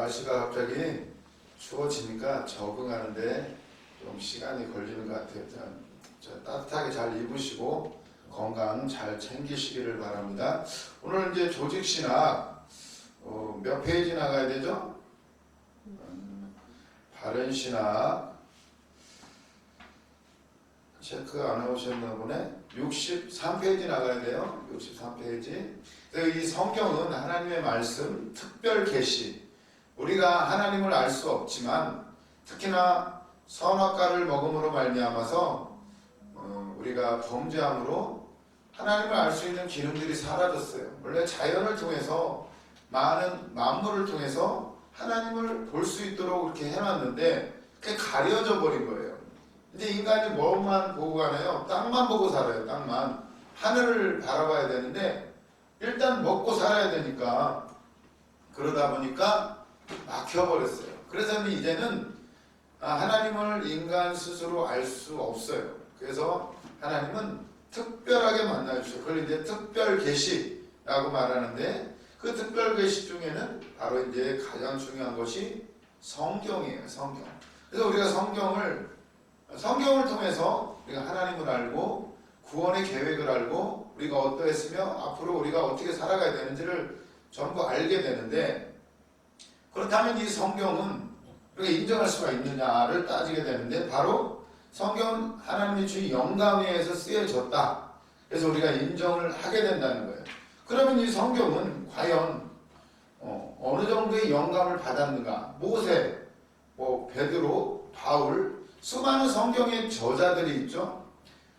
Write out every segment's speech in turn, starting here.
날씨가 갑자기 추워지니까 적응하는데 좀 시간이 걸리는 것 같아요. 따뜻하게 잘 입으시고 건강 잘 챙기시기를 바랍니다. 오늘 이제 조직신학 몇 페이지 나가야 되죠? 바른신학 체크 안 해오셨나 보네. 63페이지 나가야 돼요. 63페이지. 이 성경은 하나님의 말씀, 특별 계시. 우리가 하나님을 알 수 없지만 특히나 선악과를 먹음으로 말미암아서 우리가 범죄함으로 하나님을 알 수 있는 기능들이 사라졌어요. 원래 자연을 통해서 많은 만물을 통해서 하나님을 볼 수 있도록 그렇게 해놨는데 그게 가려져 버린 거예요. 이제 인간이 뭐만 보고 가나요? 땅만 보고 살아요. 땅만. 하늘을 바라봐야 되는데 일단 먹고 살아야 되니까 그러다 보니까 막혀버렸어요. 그래서 이제는 하나님을 인간 스스로 알 수 없어요. 그래서 하나님은 특별하게 만나주셔요. 그걸 이제 특별 계시라고 말하는데 그 특별 계시 중에는 바로 이제 가장 중요한 것이 성경이에요. 성경. 그래서 우리가 성경을 통해서 우리가 하나님을 알고 구원의 계획을 알고 우리가 어떠했으며 앞으로 우리가 어떻게 살아가야 되는지를 전부 알게 되는데, 그렇다면 이 성경은 우리가 인정할 수가 있느냐를 따지게 되는데, 바로 성경은 하나님이 주신 영감에 의해서 쓰여졌다. 그래서 우리가 인정을 하게 된다는 거예요. 그러면 이 성경은 과연 어느 정도의 영감을 받았는가? 모세, 베드로, 바울, 수많은 성경의 저자들이 있죠.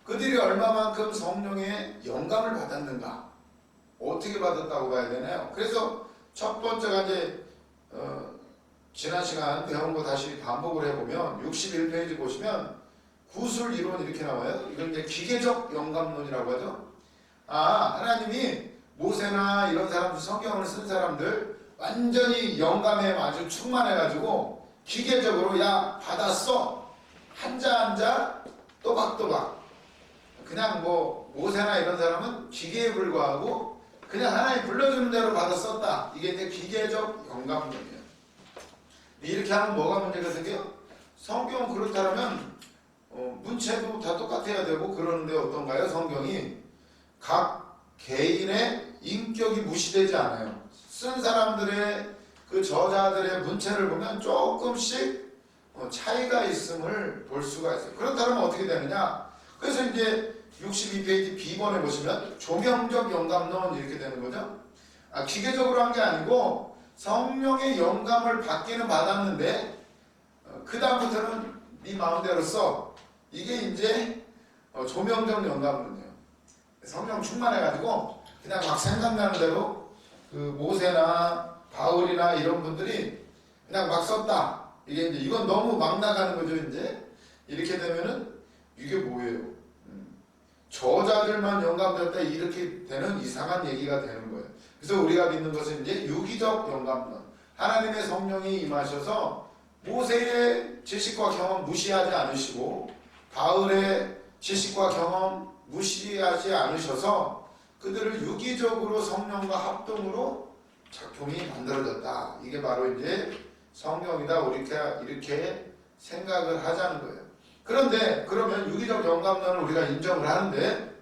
그들이 얼마만큼 성령의 영감을 받았는가? 어떻게 받았다고 봐야 되나요? 그래서 첫 번째가 이제 지난 시간 배운 거 다시 반복을 해보면 61페이지 보시면 구술 이론 이렇게 나와요. 이걸 이제 기계적 영감론이라고 하죠. 하나님이 모세나 이런 사람들, 성경을 쓴 사람들 완전히 영감에 아주 충만해가지고 기계적으로 야 받았어, 한자 또박또박, 그냥 모세나 이런 사람은 기계에 불과하고 그냥 하나님 불러주는 대로 받아 썼다. 이게 이제 기계적 영감론이에요. 이렇게 하면 뭐가 문제가 생겨요? 성경은 그렇다면 문체도 다 똑같아야 되고 그러는데 어떤가요? 성경이 각 개인의 인격이 무시되지 않아요. 쓴 사람들의 그 저자들의 문체를 보면 조금씩 차이가 있음을 볼 수가 있어요. 그렇다면 어떻게 되느냐? 그래서 이제 62페이지 B번에 보시면 조명적 영감론 이렇게 되는 거죠. 기계적으로 한 게 아니고 성령의 영감을 받기는 받았는데 그 다음부터는 네 마음대로 써. 이게 이제 조명적 영감론이에요. 성령 충만해가지고 그냥 막 생각나는 대로 그 모세나 바울이나 이런 분들이 그냥 막 썼다. 이건 너무 막 나가는 거죠. 이제 이렇게 되면은 이게 뭐예요? 저자들만 영감됐다 이렇게 되는 이상한 얘기가 되는 거예요. 그래서 우리가 믿는 것은 이제 유기적 영감론. 하나님의 성령이 임하셔서 모세의 지식과 경험 무시하지 않으시고 바울의 지식과 경험 무시하지 않으셔서 그들을 유기적으로 성령과 합동으로 작품이 만들어졌다. 이게 바로 이제 성경이다. 이렇게 생각을 하자는 거예요. 그런데 그러면 유기적 영감론을 우리가 인정을 하는데,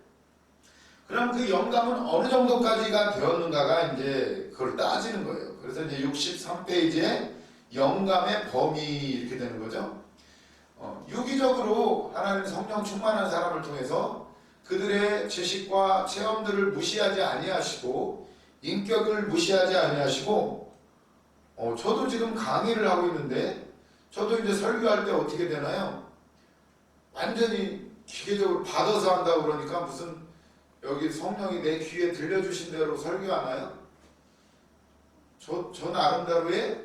그럼 그 영감은 어느 정도까지가 되었는가가 이제 그걸 따지는 거예요. 그래서 이제 63페이지에 영감의 범위 이렇게 되는 거죠. 유기적으로 하나님 성령 충만한 사람을 통해서 그들의 지식과 체험들을 무시하지 아니하시고 인격을 무시하지 아니하시고, 저도 지금 강의를 하고 있는데 저도 이제 설교할 때 어떻게 되나요? 완전히 기계적으로 받아서 한다고 그러니까 무슨 여기 성령이 내 귀에 들려주신 대로 설교하나요? 저 나름대로의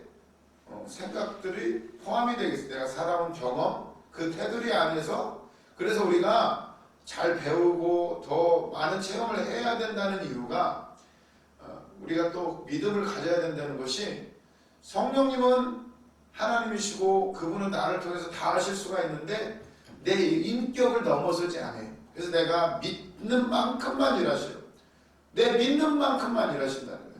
생각들이 포함이 되겠어요. 내가 살아온 경험, 그 테두리 안에서. 그래서 우리가 잘 배우고 더 많은 체험을 해야 된다는 이유가 우리가 또 믿음을 가져야 된다는 것이, 성령님은 하나님이시고 그분은 나를 통해서 다 하실 수가 있는데 내 인격을 넘어서지 않아요. 그래서 내가 믿는 만큼만 일하셔요. 내 믿는 만큼만 일하신다는 거예요.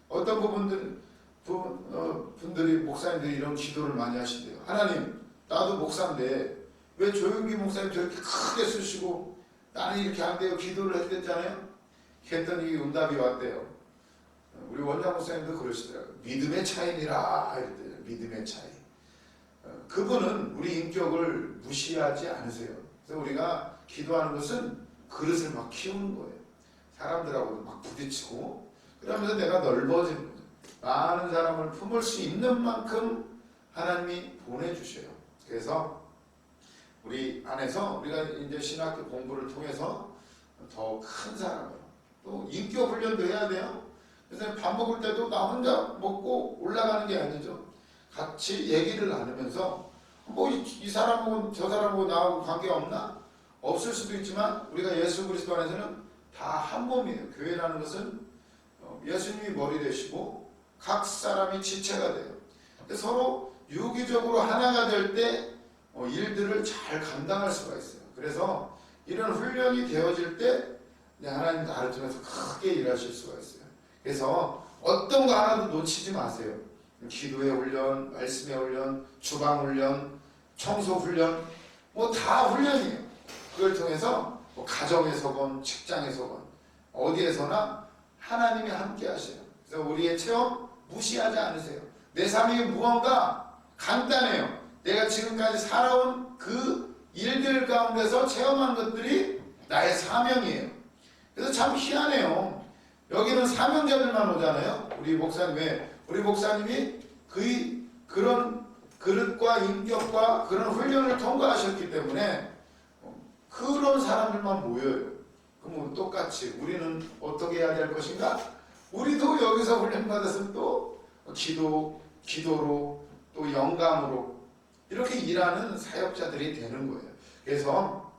어떤 부분들 분들이 목사님들이 이런 기도를 많이 하신대요. 하나님, 나도 목사인데 왜 조용기 목사님 저렇게 크게 쓰시고 나는 이렇게 안 돼요 기도를 했댔잖아요. 했더니 응답이 왔대요. 우리 원장 목사님도 그러시더라고요. 믿음의 차이니라 이랬대요. 믿음의 차이. 그분은 우리 인격을 무시하지 않으세요. 그래서 우리가 기도하는 것은 그릇을 막 키우는 거예요. 사람들하고 막 부딪히고 그러면서 내가 넓어지는 거죠. 많은 사람을 품을 수 있는 만큼 하나님이 보내주셔요. 그래서 우리 안에서 우리가 이제 신학교 공부를 통해서 더 큰 사람을 또 인격 훈련도 해야 돼요. 그래서 밥 먹을 때도 나 혼자 먹고 올라가는 게 아니죠. 같이 얘기를 나누면서 뭐 이 사람하고 저 사람하고 나하고 관계가 없나? 없을 수도 있지만 우리가 예수 그리스도 안에서는 다 한 몸이에요. 교회라는 것은 예수님이 머리 되시고 각 사람이 지체가 돼요. 서로 유기적으로 하나가 될 때 일들을 잘 감당할 수가 있어요. 그래서 이런 훈련이 되어질 때 하나님 나를 통해서 크게 일하실 수가 있어요. 그래서 어떤 거 하나도 놓치지 마세요. 기도의 훈련, 말씀의 훈련, 주방 훈련, 청소 훈련, 뭐 다 훈련이에요. 그걸 통해서 뭐 가정에서건 직장에서건 어디에서나 하나님이 함께 하셔요. 그래서 우리의 체험 무시하지 않으세요. 내 삶이 무언가 간단해요. 내가 지금까지 살아온 그 일들 가운데서 체험한 것들이 나의 사명이에요. 그래서 참 희한해요. 여기는 사명자들만 오잖아요. 우리 목사님이 그런 그릇과 인격과 그런 훈련을 통과하셨기 때문에 그런 사람들만 모여요. 그럼 똑같이 우리는 어떻게 해야 될 것인가? 우리도 여기서 훈련받아서 또 기도로 또 영감으로 이렇게 일하는 사역자들이 되는 거예요. 그래서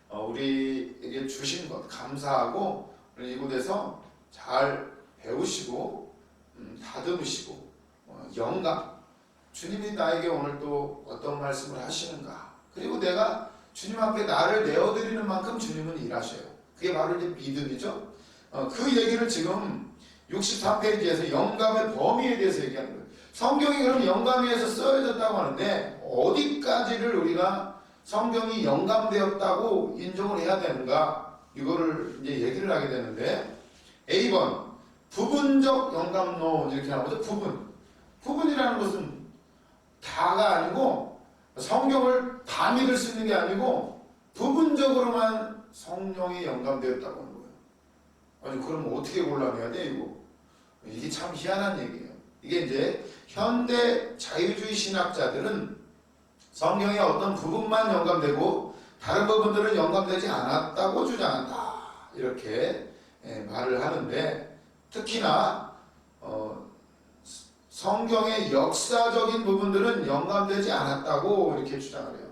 우리에게 주신 것 감사하고 이곳에서 잘 배우시고 다듬으시고 영감 주님이 나에게 오늘 또 어떤 말씀을 하시는가 그리고 내가 주님 앞에 나를 내어드리는 만큼 주님은 일하셔요. 그게 바로 이제 믿음이죠. 그 얘기를 지금 63페이지에서 영감의 범위에 대해서 얘기하는 거예요. 성경이 그럼 영감에서 써져졌다고 하는데 어디까지를 우리가 성경이 영감되었다고 인정을 해야 되는가 이거를 이제 얘기를 하게 되는데 A번 부분적 영감론 이렇게 나오죠. 부분이라는 것은 다가 아니고 성경을 다 믿을 수 있는 게 아니고 부분적으로만 성령이 영감되었다고 하는 거예요. 아니 그럼 어떻게 골라내야 돼 이거? 이게 참 희한한 얘기예요. 이게 이제 현대 자유주의 신학자들은 성경의 어떤 부분만 영감되고 다른 부분들은 영감되지 않았다고 주장한다. 이렇게 말을 하는데 특히나 성경의 역사적인 부분들은 영감되지 않았다고 이렇게 주장을 해요.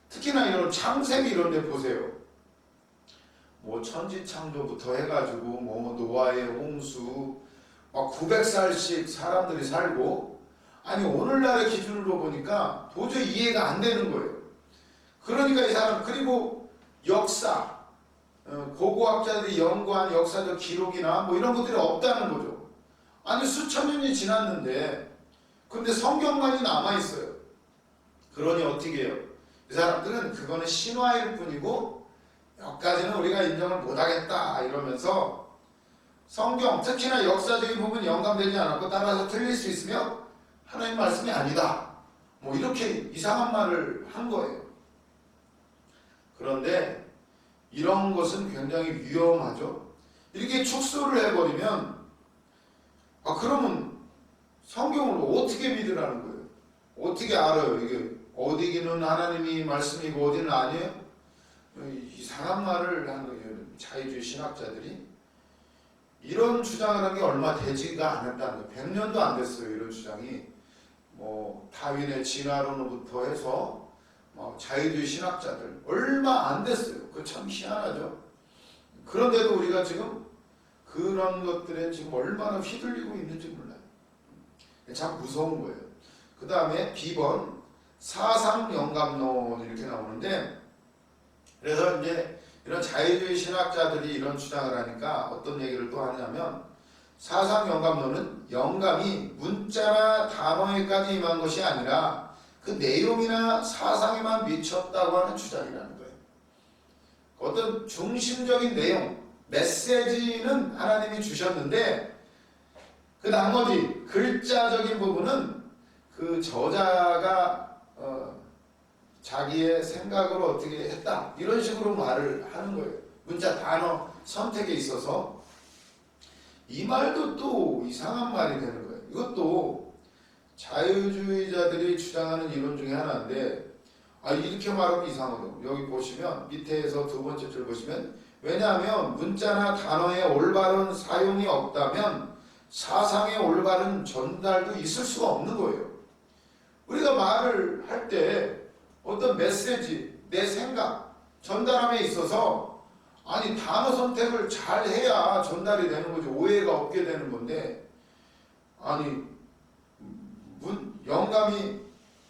특히나 이런 창세기 이런 데 보세요. 뭐 천지창조부터 해가지고 뭐 노아의 홍수 막 900살씩 사람들이 살고 아니 오늘날의 기준으로 보니까 도저히 이해가 안 되는 거예요. 그러니까 이 사람 그리고 역사 고고학자들이 연구한 역사적 기록이나 뭐 이런 것들이 없다는 거죠. 아니 수천 년이 지났는데 근데 성경만이 남아있어요. 그러니 어떻게 해요? 이 사람들은 그거는 신화일 뿐이고 여기까지는 우리가 인정을 못하겠다 이러면서 성경 특히나 역사적인 부분 영감되지 않았고 따라서 틀릴 수 있으며 하나님 말씀이 아니다. 뭐 이렇게 이상한 말을 한 거예요. 그런데 이런 것은 굉장히 위험하죠. 이렇게 축소를 해버리면 그러면 성경을 어떻게 믿으라는 거예요? 어떻게 알아요? 이게 어디기는 하나님이 말씀이고 어디는 아니에요? 이상한 말을 하는 거예요. 자유주의 신학자들이 이런 주장을 한 게 얼마 되지가 않았다는 거예요. 100년도 안 됐어요. 이런 주장이 뭐 다윈의 진화론으로부터 해서 자유주의 신학자들 얼마 안 됐어요. 그거 참 희한하죠. 그런데도 우리가 지금 그런 것들에 지금 얼마나 휘둘리고 있는지 몰라요. 참 무서운 거예요. 그 다음에 B번 사상 영감론 이렇게 나오는데 그래서 이제 이런 자유주의 신학자들이 이런 주장을 하니까 어떤 얘기를 또 하냐면 사상 영감론은 영감이 문자나 단어에까지 임한 것이 아니라 그 내용이나 사상에만 미쳤다고 하는 주장이라는 거예요. 어떤 중심적인 내용, 메시지는 하나님이 주셨는데 그 나머지 글자적인 부분은 그 저자가 자기의 생각으로 어떻게 했다 이런 식으로 말을 하는 거예요. 문자 단어 선택에 있어서 이 말도 또 이상한 말이 되는 거예요. 이것도 자유주의자들이 주장하는 이론 중에 하나인데 이렇게 말하면 이상하죠. 여기 보시면 밑에서 두 번째 줄 보시면 왜냐하면 문자나 단어의 올바른 사용이 없다면 사상의 올바른 전달도 있을 수가 없는 거예요. 우리가 말을 할 때 어떤 메시지, 내 생각 전달함에 있어서 단어 선택을 잘 해야 전달이 되는 거죠. 오해가 없게 되는 건데 영감이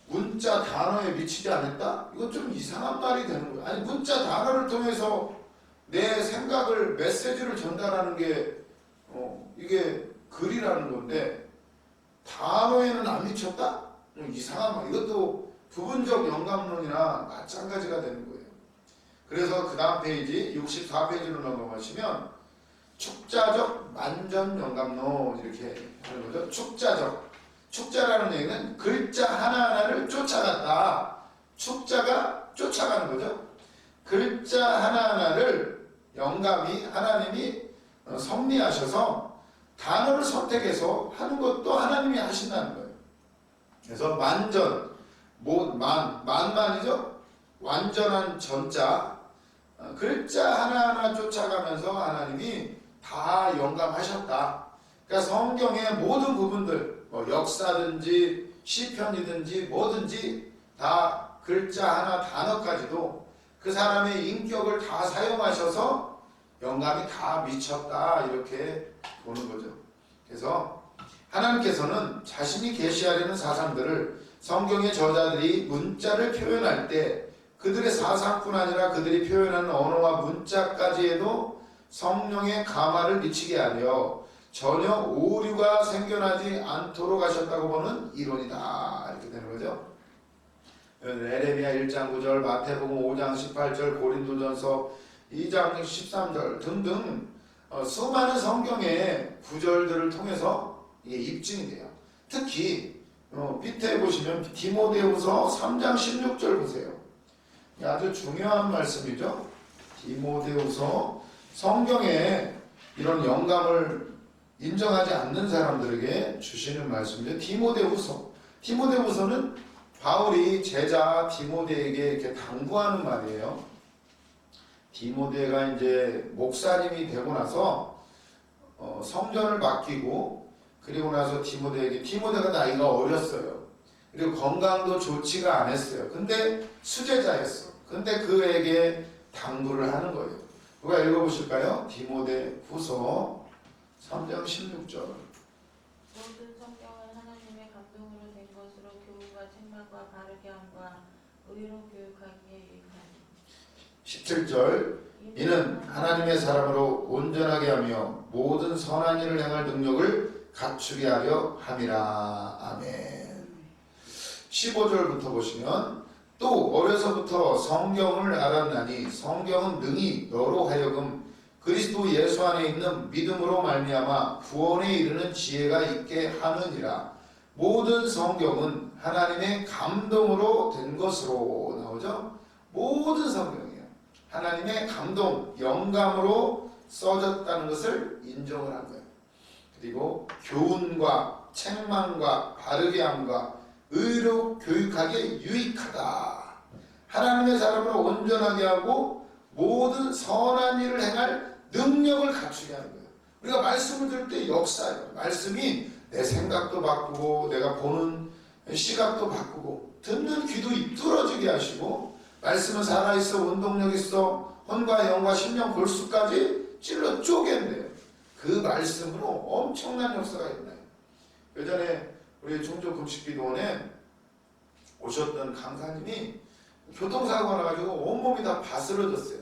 문자 단어에 미치지 않았다? 이건 좀 이상한 말이 되는 거예요. 문자 단어를 통해서 내 생각을 메시지를 전달하는 게 이게 글이라는 건데 단어에는 안 미쳤다? 이상한 말. 이것도 부분적 영감론이나 마찬가지가 되는 거예요. 그래서 그 다음 페이지 64페이지로 넘어가시면 축자적 만전 영감론 이렇게 하는 거죠. 축자라는 얘기는 글자 하나하나를 쫓아갔다. 축자가 쫓아가는 거죠. 글자 하나하나를 영감이 하나님이 섭리하셔서 단어를 선택해서 하는 것도 하나님이 하신다는 거예요. 그래서 만전, 만만이죠. 완전한 전자, 글자 하나하나 쫓아가면서 하나님이 다 영감하셨다. 그러니까 성경의 모든 부분들, 역사든지 시편이든지 뭐든지 다 글자 하나 단어까지도 그 사람의 인격을 다 사용하셔서 영감이 다 미쳤다 이렇게 보는 거죠. 그래서 하나님께서는 자신이 계시하려는 사상들을 성경의 저자들이 문자를 표현할 때 그들의 사상뿐 아니라 그들이 표현하는 언어와 문자까지에도 성령의 감화를 미치게 하려 전혀 오류가 생겨나지 않도록 하셨다고 보는 이론이다 이렇게 되는 거죠. 에레미야 1장 9절, 마태복음 5장 18절, 고린도전서 2장 13절 등등 수많은 성경의 구절들을 통해서 이게 입증이 돼요. 특히 밑에 보시면 디모데후서 3장 16절 보세요. 아주 중요한 말씀이죠. 디모데후서 성경에 이런 영감을 인정하지 않는 사람들에게 주시는 말씀이죠. 디모데후서는 바울이 제자 디모데에게 이렇게 당부하는 말이에요. 디모데가 이제 목사님이 되고 나서 성전을 맡기고 그리고 나서 디모데가 나이가 어렸어요. 그리고 건강도 좋지가 않았어요. 근데 수제자였어. 근데 그에게 당부를 하는 거예요. 누가 읽어보실까요? 디모데후서 3장 16절. 모든 성경은 하나님의 감동으로 된 것으로 교훈과 책망과 바르게 함과 의로 교육하기에 유익하니. 17절. 이는 하나님의 사람으로 온전하게 하며 모든 선한 일을 행할 능력을 갖추게 하려 함이라. 아멘. 15절부터 보시면 또 어려서부터 성경을 알았나니 성경은 능히 너로 하여금 그리스도 예수 안에 있는 믿음으로 말미암아 구원에 이르는 지혜가 있게 하느니라. 모든 성경은 하나님의 감동으로 된 것으로 나오죠. 모든 성경이에요. 하나님의 감동, 영감으로 써졌다는 것을 인정을 한 거예요. 그리고 교훈과 책망과 바르게 함과 의로 교육하기에 유익하다. 하나님의 사람을 온전하게 하고 모든 선한 일을 행할 능력을 갖추게 하는 거예요. 우리가 말씀을 들을 때 역사예요. 말씀이 내 생각도 바꾸고 내가 보는 시각도 바꾸고 듣는 귀도 뚫어지게 하시고 말씀은 살아있어 운동력 있어 혼과 영과 심령 골수까지 찔러 쪼갠대요. 그 말씀으로 엄청난 역사가 있나요. 예전에 우리 종조금식기도원에 오셨던 강사님이 교통사고가 나가지고 온몸이 다 바스러졌어요.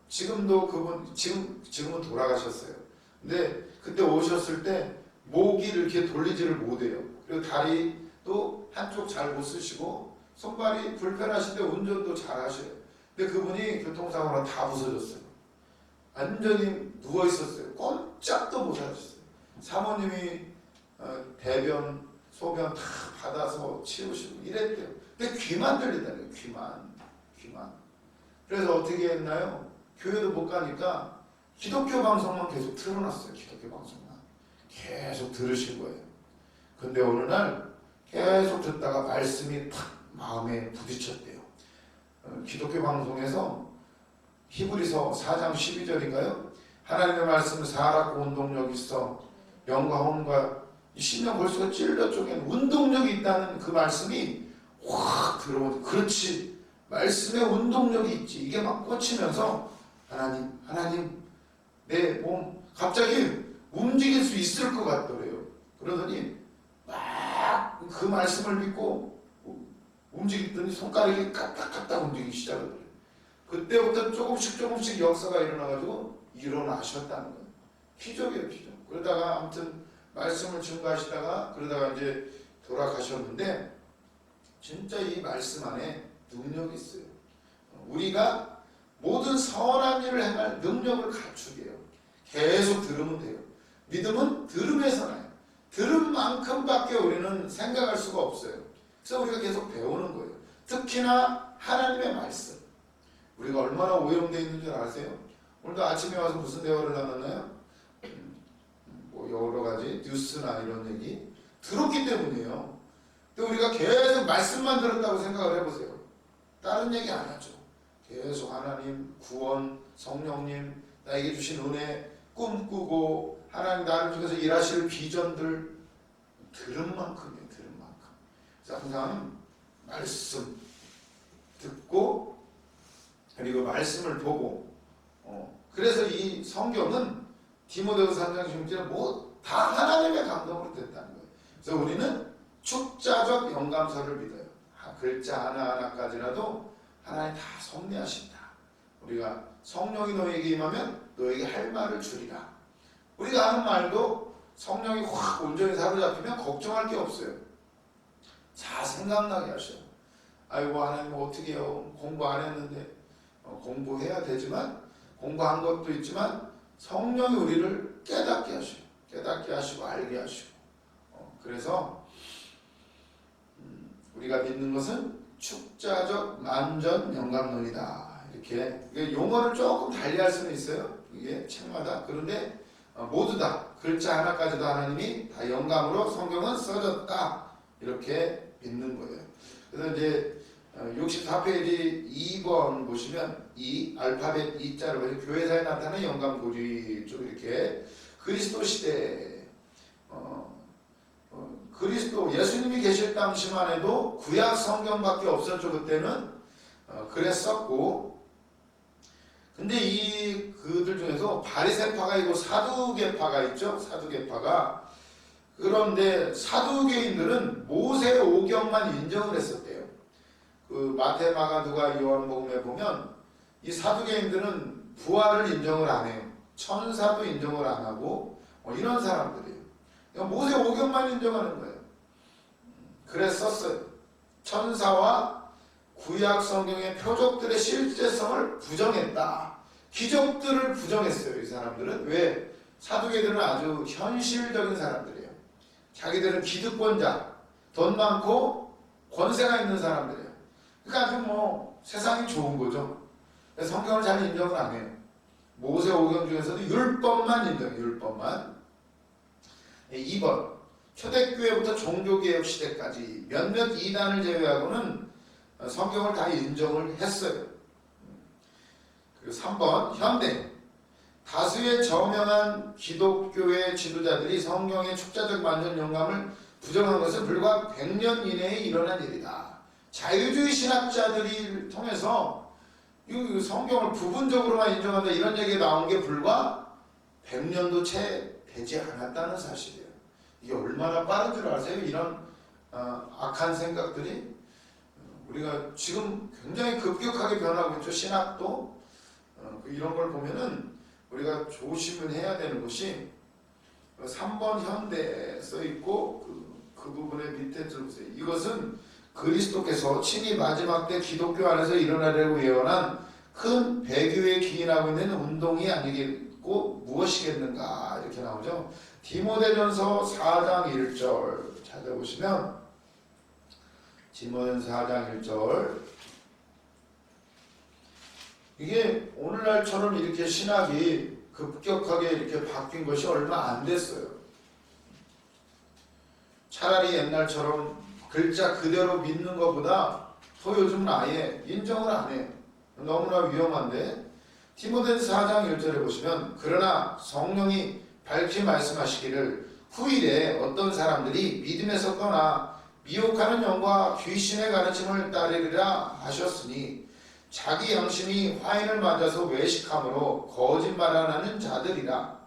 지금도 그분 지금은 돌아가셨어요. 근데 그때 오셨을 때 목이 이렇게 돌리지를 못해요. 그리고 다리도 한쪽 잘 못 쓰시고 손발이 불편하실 때 운전도 잘 하셔요. 근데 그분이 교통사고로 다 부서졌어요. 완전히 누워 있었어요. 꼼짝도 못 하셨어요. 사모님이 대변, 소변 다 받아서 치우시고 이랬대요. 근데 귀만 들리다니요. 귀만. 그래서 어떻게 했나요? 교회도 못 가니까 기독교 방송만 계속 틀어놨어요. 기독교 방송만 계속 들으신 거예요. 근데 어느 날 계속 듣다가 말씀이 탁 마음에 부딪혔대요. 기독교 방송에서 히브리서 4장 12절인가요? 하나님의 말씀은 살았고 운동력이 있어 영과 혼과 이 심령 벌써 찔러 쪽에는 운동력이 있다는 그 말씀이 확 들어오고, 그렇지, 말씀에 운동력이 있지. 이게 막 꽂히면서 하나님 내 몸 갑자기 움직일 수 있을 것 같더래요. 그러더니 막 그 말씀을 믿고 움직이더니 손가락이 까딱까딱 움직이기 시작하더래요. 그때부터 조금씩 역사가 일어나가지고 일어나셨다는 거예요. 기적이에요, 기적. 그러다가 아무튼 말씀을 증거하시다가 그러다가 이제 돌아가셨는데, 진짜 이 말씀 안에 능력이 있어요. 우리가 모든 선한 일을 행할 능력을 갖추게 해요. 계속 들으면 돼요. 믿음은 들음에서 나요. 들은 만큼밖에 우리는 생각할 수가 없어요. 그래서 우리가 계속 배우는 거예요. 특히나 하나님의 말씀. 우리가 얼마나 오염되어 있는 줄 아세요? 오늘도 아침에 와서 무슨 대화를 나눴나요? 뭐 여러 가지 뉴스나 이런 얘기 들었기 때문이에요. 근데 우리가 계속 말씀만 들었다고 생각을 해보세요. 다른 얘기 안 하죠. 계속 하나님, 구원, 성령님, 나에게 주신 은혜, 꿈꾸고 하나님 나를 통해서 일하실 비전들 들은 만큼이에요. 들은 만큼. 그래서 항상 말씀 듣고 그리고 말씀을 보고 그래서 이 성경은 디모데후서 3장 16절에 다 하나님의 감동으로 됐다는 거예요. 그래서 우리는 축자적 영감서를 믿어요. 글자 하나하나까지라도 하나님 다 섭리하신다. 우리가 성령이 너에게 임하면 너에게 할 말을 주리라. 우리가 하는 말도 성령이 확 온전히 사로잡히면 걱정할 게 없어요. 다 생각나게 하셔요. 아이고 하나님 어떻게 해요? 공부 안 했는데. 공부해야 되지만 공부한 것도 있지만 성령이 우리를 깨닫게 하셔요. 깨닫게 하시고 알게 하시고 그래서 우리가 믿는 것은 축자적 만전 영감론이다. 이렇게 용어를 조금 달리할 수는 있어요. 이게 책마다. 그런데 모두 다 글자 하나까지도 하나님이 다 영감으로 성경은 써졌다. 이렇게 믿는 거예요. 그래서 이제 64페이지 2번 보시면 이 알파벳 E자로 교회사에 나타나는 영감 고리 쪽 이렇게 그리스도 시대 그리스도 예수님이 계실 당시만 해도 구약 성경밖에 없었죠. 그때는 그랬었고, 근데 이 그들 중에서 바리새파가 있고 사두개파가 있죠. 사두개파가. 그런데 사두개인들은 모세 오경만 인정을 했었대요. 그 마태, 마가, 누가, 요한복음에 보면 이 사두개인들은 부활을 인정을 안 해요. 천사도 인정을 안 하고 이런 사람들이에요. 그러니까 모세 오경만 인정하는 거예요. 그랬었어요. 천사와 구약 성경의 표적들의 실제성을 부정했다. 기적들을 부정했어요. 이 사람들은. 왜? 사두개들은 아주 현실적인 사람들이에요. 자기들은 기득권자, 돈 많고 권세가 있는 사람들이에요. 그러니까 아주 세상이 좋은 거죠. 그래서 성경을 잘 인정을 안 해요. 모세 오경 중에서도 율법만 인정해요. 율법만. 2번 초대교회부터 종교개혁 시대까지 몇몇 이단을 제외하고는 성경을 다 인정을 했어요. 그리고 3번 현대 다수의 저명한 기독교의 지도자들이 성경의 축자적 만전 영감을 부정한 것은 불과 100년 이내에 일어난 일이다. 자유주의 신학자들이 통해서 이 성경을 부분적으로만 인정한다 이런 얘기가 나온 게 불과 100년도 채 되지 않았다는 사실이에요. 이게 얼마나 빠른 줄 아세요? 이런 악한 생각들이 우리가 지금 굉장히 급격하게 변하고 있죠. 신학도 이런 걸 보면은 우리가 조심을 해야 되는 것이 3번 현대 써 있고 그 부분의 밑에 들어보세요. 이것은 그리스도께서 친히 마지막 때 기독교 안에서 일어나려고 예언한 큰 배교에 기인하고 있는 운동이 아니겠고 무엇이겠는가 이렇게 나오죠. 디모데전서 4장 1절 찾아보시면 디모데전서 4장 1절 이게 오늘날처럼 이렇게 신학이 급격하게 이렇게 바뀐 것이 얼마 안 됐어요. 차라리 옛날처럼 글자 그대로 믿는 것보다 더 요즘은 아예 인정을 안 해요. 너무나 위험한데 디모데전서 4장 1절에 보시면 그러나 성령이 밝히 말씀하시기를 후일에 어떤 사람들이 믿음에서 떠나 미혹하는 영과 귀신의 가르침을 따르리라 하셨으니 자기 양심이 화인을 맞아서 외식함으로 거짓말하는 자들이라.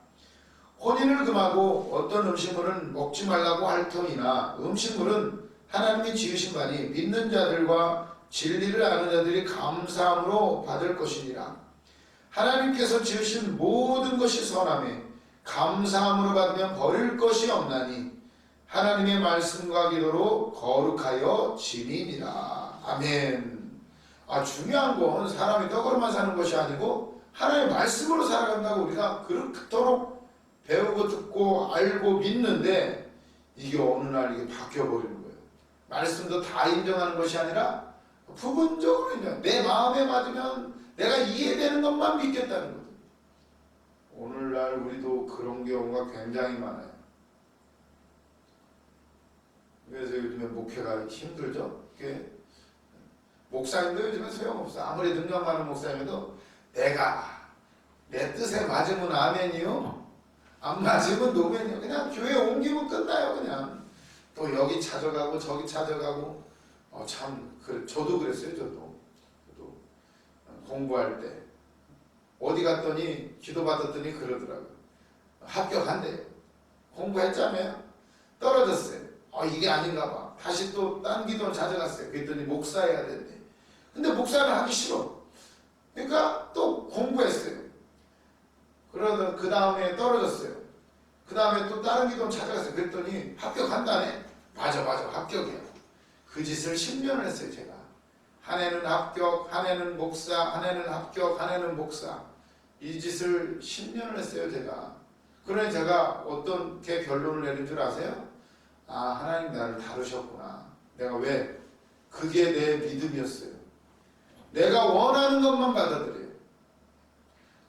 혼인을 금하고 어떤 음식물은 먹지 말라고 할 터이나 음식물은 하나님이 지으신 바니 믿는 자들과 진리를 아는 자들이 감사함으로 받을 것이니라. 하나님께서 지으신 모든 것이 선하며 감사함으로 받으면 버릴 것이 없나니 하나님의 말씀과 기도로 거룩하여 지니니라. 아멘. 중요한 건 사람이 떡으로만 사는 것이 아니고 하나님의 말씀으로 살아간다고 우리가 그렇도록 배우고 듣고 알고 믿는데 이게 어느 날 이게 바뀌어버리는 거예요. 말씀도 다 인정하는 것이 아니라 부분적으로 인정. 내 마음에 맞으면 내가 이해되는 것만 믿겠다는 거죠. 오늘날 우리도 그런 경우가 굉장히 많아요. 그래서 요즘에 목회가 힘들죠. 목사님도 요즘에 소용없어. 아무리 능력 많은 목사님도 내가 내 뜻에 맞으면 아멘이요, 안 맞으면 노멘이요. 그냥 교회 옮기면 끝나요. 그냥 또 여기 찾아가고 저기 찾아가고. 저도 그랬어요. 저도 공부할 때 어디 갔더니 기도 받았더니 그러더라고요. 합격한대요. 공부했자며 떨어졌어요. 이게 아닌가 봐. 다시 또 딴 기도 찾아갔어요. 그랬더니 목사해야 된대. 근데 목사는 하기 싫어. 그러니까 또 공부했어요. 그러다 그 다음에 떨어졌어요. 그 다음에 또 다른 기도 찾아갔어요. 그랬더니 합격한다네. 맞아 합격이야. 그 짓을 10년을 했어요. 제가 한 해는 합격, 한 해는 목사, 한 해는 합격, 한 해는 목사. 이 짓을 10년을 했어요. 제가. 그러니 제가 어떻게 결론을 내린 줄 아세요? 하나님 나를 다루셨구나. 내가 왜? 그게 내 믿음이었어요. 내가 원하는 것만 받아들여요.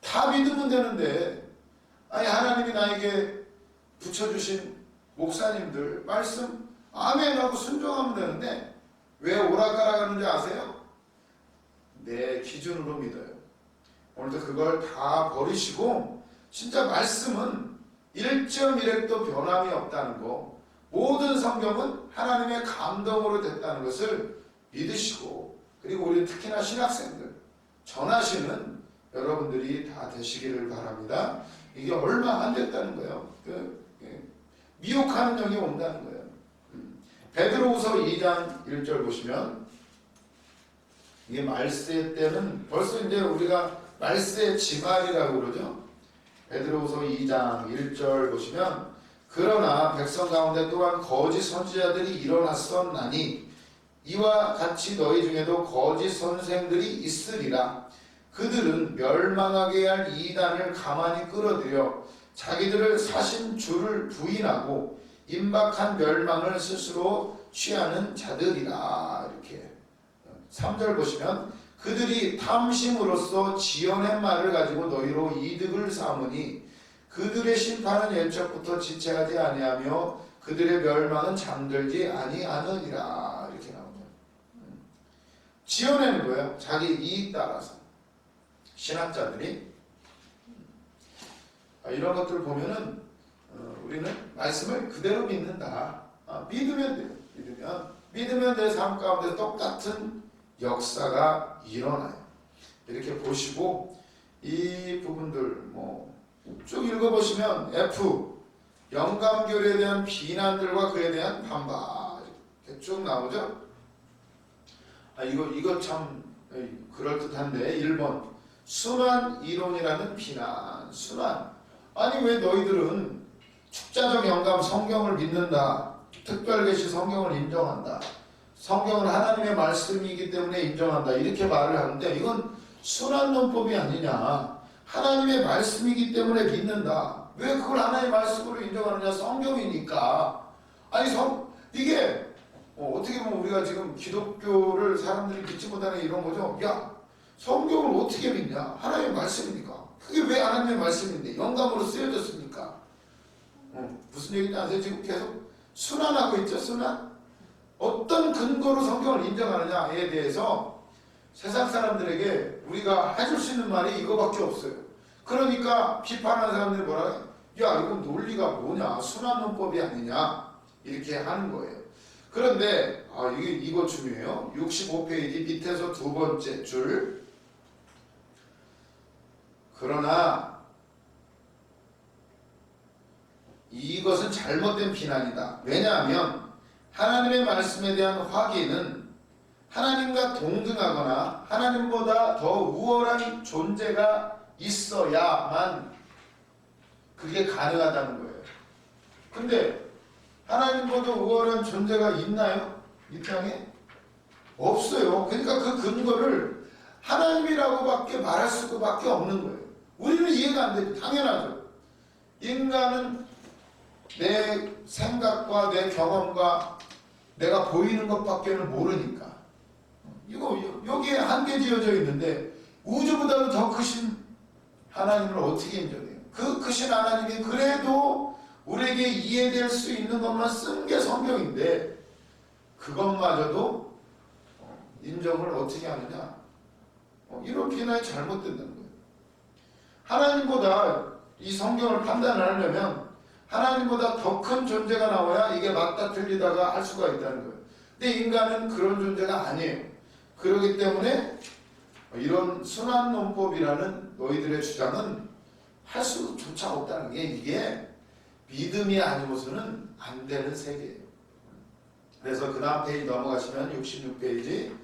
다 믿으면 되는데 하나님이 나에게 붙여주신 목사님들 말씀 아멘하고 순종하면 되는데 왜 오락가락하는지 아세요? 내 기준으로 믿어요. 오늘도 그걸 다 버리시고 진짜 말씀은 1.1획도 변함이 없다는 거, 모든 성경은 하나님의 감동으로 됐다는 것을 믿으시고, 그리고 우리 특히나 신학생들 전하시는 여러분들이 다 되시기를 바랍니다. 이게 얼마 안 됐다는 거예요. 미혹하는 영이 온다는 거예요. 베드로후서 2장 1절 보시면 이게 말세 때는 벌써 이제 우리가 말세의 지말이라고 그러죠. 베드로후서 2장 1절 보시면 그러나 백성 가운데 또한 거짓 선지자들이 일어났었나니 이와 같이 너희 중에도 거짓 선생들이 있으리라. 그들은 멸망하게 할 이단을 가만히 끌어들여 자기들을 사신 주를 부인하고 임박한 멸망을 스스로 취하는 자들이라. 이렇게 3절 보시면 그들이 탐심으로써 지어낸 말을 가지고 너희로 이득을 삼으니 그들의 심판은 옛적부터 지체하지 아니하며 그들의 멸망은 잠들지 아니하느니라. 이렇게 나옵니다. 지어내는 거예요. 자기 이익 따라서. 신학자들이 이런 것들을 보면은 우리는 말씀을 그대로 믿는다. 믿으면 돼요. 믿으면 내 삶 가운데 똑같은 역사가 일어나요. 이렇게 보시고 이 부분들 쭉 읽어보시면 F 영감교리에 대한 비난들과 그에 대한 반박 이렇게 쭉 나오죠. 이거 참 그럴듯한데 1번 순환 이론이라는 비난. 순환. 아니 왜 너희들은 축자적 영감 성경을 믿는다. 특별 계시 성경을 인정한다. 성경은 하나님의 말씀이기 때문에 인정한다. 이렇게 말을 하는데 이건 순환 논법이 아니냐. 하나님의 말씀이기 때문에 믿는다. 왜 그걸 하나님의 말씀으로 인정하느냐? 성경이니까. 아니 이게 어떻게 보면 우리가 지금 기독교를 사람들이 믿지 못하는 이런 거죠. 야, 성경을 어떻게 믿냐? 하나님의 말씀이니까. 그게 왜 하나님의 말씀인데 영감으로 쓰여졌습니까? 무슨 얘기인지 아세요? 지금 계속 순환하고 있죠. 순환. 어떤 근거로 성경을 인정하느냐에 대해서 세상 사람들에게 우리가 해줄 수 있는 말이 이거밖에 없어요. 그러니까 비판하는 사람들이 뭐라 해요? 야, 이건 논리가 뭐냐? 순환론법이 아니냐? 이렇게 하는 거예요. 그런데 이거 중요해요. 65페이지 밑에서 두 번째 줄. 그러나 이것은 잘못된 비난이다. 왜냐하면 하나님의 말씀에 대한 확인은 하나님과 동등하거나 하나님보다 더 우월한 존재가 있어야만 그게 가능하다는 거예요. 근데 하나님보다 우월한 존재가 있나요? 이 땅에? 없어요. 그러니까 그 근거를 하나님이라고밖에 말할 수밖에 없는 거예요. 우리는 이해가 안 돼요. 당연하죠. 인간은 내 생각과 내 경험과 내가 보이는 것밖에는 모르니까 이거 여기에 한계 지어져 있는데 우주보다도 더 크신 하나님을 어떻게 인정해요? 그 크신 하나님이 그래도 우리에게 이해될 수 있는 것만 쓴 게 성경인데 그것마저도 인정을 어떻게 하느냐? 이런 비난이 잘못된다는 거예요. 하나님보다 이 성경을 판단하려면 하나님보다 더 큰 존재가 나와야 이게 맞다 틀리다가 할 수가 있다는 거예요. 근데 인간은 그런 존재가 아니에요. 그렇기 때문에 이런 순환론법이라는 너희들의 주장은 할 수조차 없다는 게 이게 믿음이 아니고서는 안 되는 세계예요. 그래서 그 다음 페이지 넘어가시면 66페이지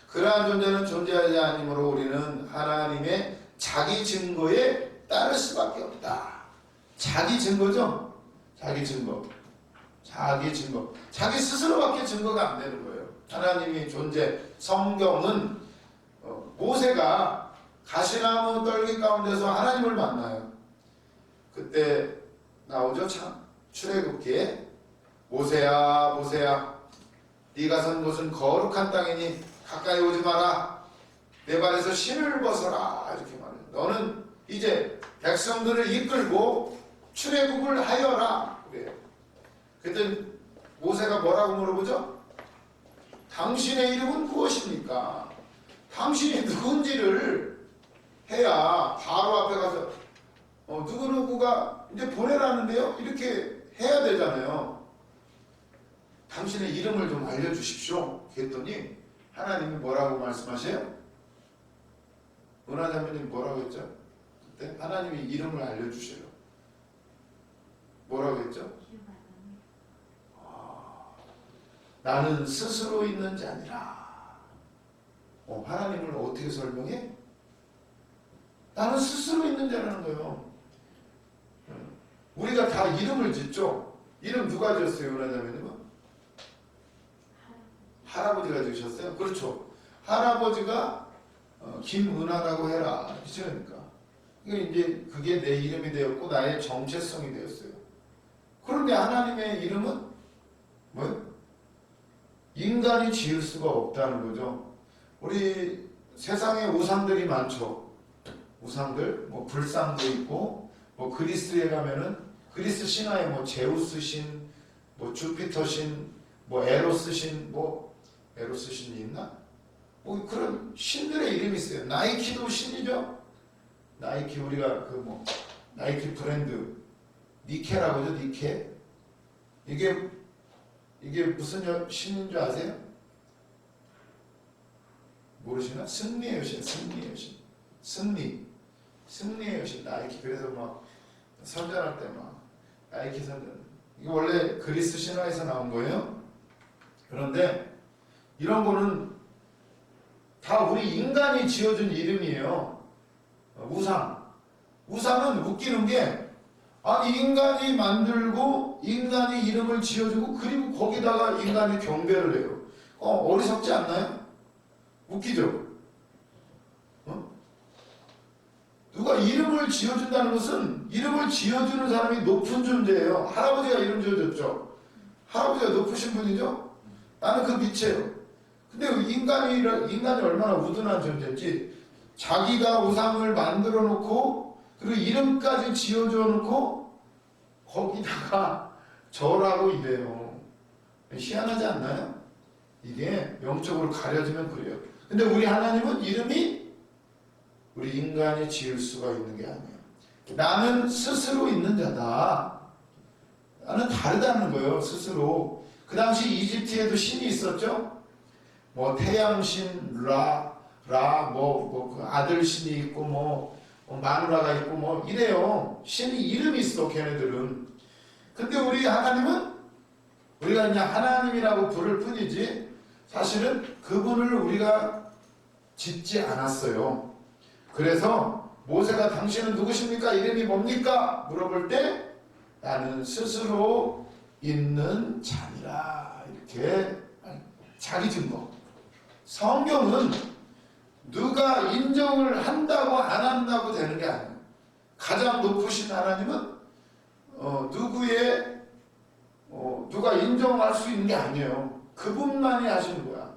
그러한 존재는 존재하지 아니므로 우리는 하나님의 자기 증거에 따를 수밖에 없다. 자기 증거죠? 자기 증거. 자기 스스로밖에 증거가 안 되는 거예요. 하나님의 존재. 성경은 모세가 가시나무 떨기 가운데서 하나님을 만나요. 그때 나오죠. 참 출애굽기에 모세야 모세야 네가 선 곳은 거룩한 땅이니 가까이 오지 마라. 내 발에서 신을 벗어라. 이렇게 말해요. 너는 이제 백성들을 이끌고 출애굽을 하여라. 그래요. 그때 모세가 뭐라고 물어보죠? 당신의 이름은 무엇입니까? 당신이 누군지를 해야 바로 앞에 가서 누구누구가 이제 보내라는데요? 이렇게 해야 되잖아요. 당신의 이름을 좀 알려주십시오. 그랬더니 하나님이 뭐라고 말씀하세요? 은하자매님 뭐라고 했죠? 그때 하나님이 이름을 알려주셔요. 뭐라고 했죠? 나는 스스로 있는 자니라. 하나님을 어떻게 설명해? 나는 스스로 있는 자라는 거예요. 우리가 다 이름을 짓죠. 이름 누가 지었어요? 은하자매님은? 할아버지가 지으셨어요? 그렇죠. 할아버지가 김은하라고 해라. 그러니까 이제 그게 내 이름이 되었고 나의 정체성이 되었어요. 그런데 하나님의 이름은 뭐예요? 인간이 지을 수가 없다는 거죠. 우리 세상에 우상들이 많죠. 우상들, 불상도 있고, 그리스에 가면은 그리스 신화에 제우스 신, 주피터 신, 에로스 신, 에로스 신이 있나? 그런 신들의 이름이 있어요. 나이키도 신이죠. 나이키 우리가 나이키 브랜드 니케라고 하죠. 니케. 이게 무슨 신인 줄 아세요? 모르시나? 승리의 여신, 승리의 여신. 승리의 여신, 나이키. 그래서 선전할 때 나이키 선전. 이게 원래 그리스 신화에서 나온 거예요. 그런데 이런 거는 다 우리 인간이 지어준 이름이에요. 우상은 웃기는 게 아니 인간이 만들고 인간이 이름을 지어주고 그리고 거기다가 인간이 경배를 해요. 어리석지 않나요? 웃기죠? 누가 이름을 지어준다는 것은 이름을 지어주는 사람이 높은 존재예요. 할아버지가 이름 지어줬죠. 할아버지가 높으신 분이죠. 나는 그 밑이에요. 근데 인간이 얼마나 우둔한 존재인지 자기가 우상을 만들어 놓고 그리고 이름까지 지어줘 놓고 거기다가 절하고 이래요. 희한하지 않나요? 이게 영적으로 가려지면 그래요. 근데 우리 하나님은 이름이 우리 인간이 지을 수가 있는 게 아니에요. 나는 스스로 있는 자다. 나는 다르다는 거예요. 스스로. 그 당시 이집트에도 신이 있었죠. 뭐 태양신 그 아들 신이 있고 뭐 마누라가 있고 뭐 이래요. 신이 이름이 있어 걔네들은. 근데 우리 하나님은 우리가 그냥 하나님이라고 부를 뿐이지 사실은 그분을 우리가 짓지 않았어요. 그래서 모세가 당신은 누구십니까? 이름이 뭡니까? 물어볼 때 나는 스스로 있는 자니라. 이렇게 자기 증거. 성경은 누가 인정을 한다고 안 한다고 되는 게 아니에요. 가장 높으신 하나님은 누가 인정할 수 있는 게 아니에요. 그분만이 하시는 거야.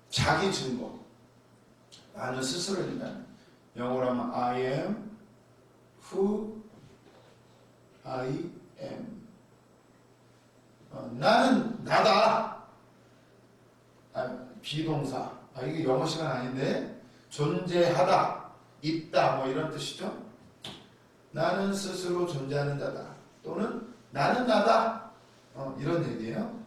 자기 증거. 나는 스스로 있다. 영어로 하면 I am who I am. 나는 나다. 비동사. 이게 영어 시간 아닌데 존재하다, 있다 뭐 이런 뜻이죠. 나는 스스로 존재하는 자다. 또는 나는 나다. 이런 얘기예요.